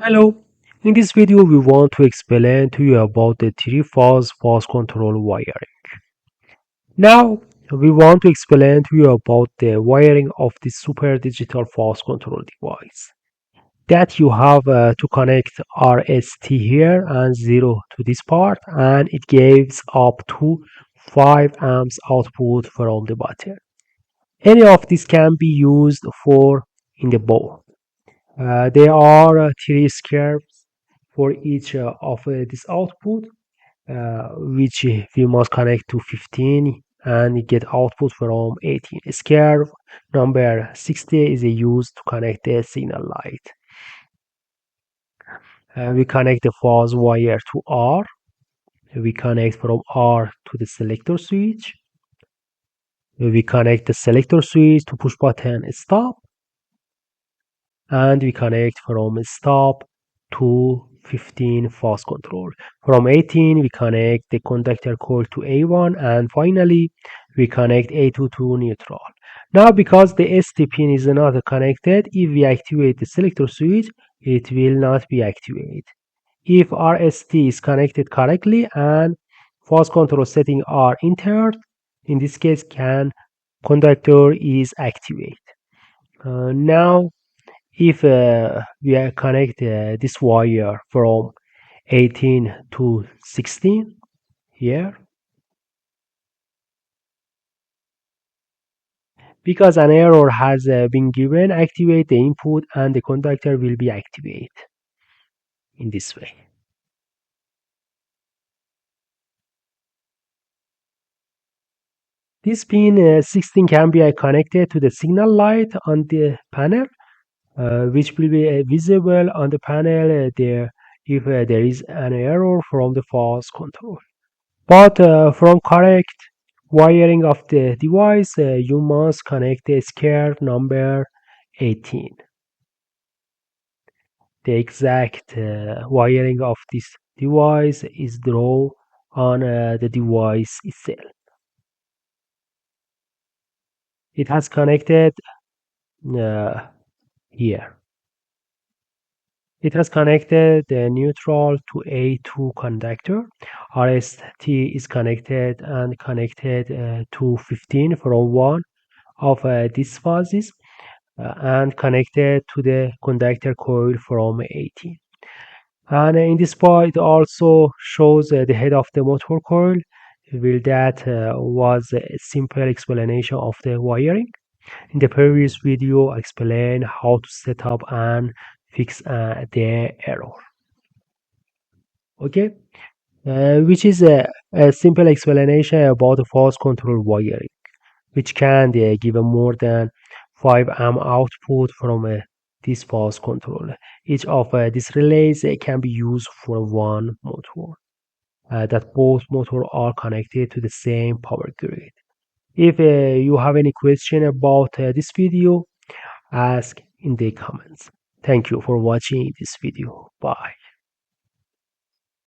Hello, in this video we want to explain to you about the three-phase fast control wiring. Now we want to explain to you about the wiring of the super digital fast control device. That you have to connect RST here and 0 to this part, and it gives up to 5 amps output from the battery. Any of this can be used for in the board. There are three squares for each of this output, which we must connect to 15 and get output from 18. Scale number 60 is used to connect the signal light. We connect the fuzz wire to R. We connect from R to the selector switch. We connect the selector switch to push button stop. And we connect from stop to 15 fast control. From 18 we connect the contactor coil to A1, and finally we connect A2 to neutral. Now because the ST pin is not connected, if we activate the selector switch it will not be activated. If RST is connected correctly and fast control settings are entered, in this case contactor is activated. Now if we connect this wire from 18 to 16 here, because an error has been given, activate the input and the contactor will be activated in this way. This pin 16 can be connected to the signal light on the panel, which will be visible on the panel there if there is an error from the fast control. But from correct wiring of the device, you must connect the square number 18. The exact wiring of this device is drawn on the device itself. It has connected here. It has connected the neutral to A2 conductor. RST is connected and connected to 15 from one of these phases and connected to the conductor coil from 18. And in this part it also shows the head of the motor coil. That was a simple explanation of the wiring. In the previous video I explained how to set up and fix the error. Okay, which is a simple explanation about the fast control wiring, which can give a more than 5 amp output from this fast control. Each of these relays can be used for one motor. That both motors are connected to the same power grid. If you have any question about this video, ask in the comments. Thank you for watching this video. Bye.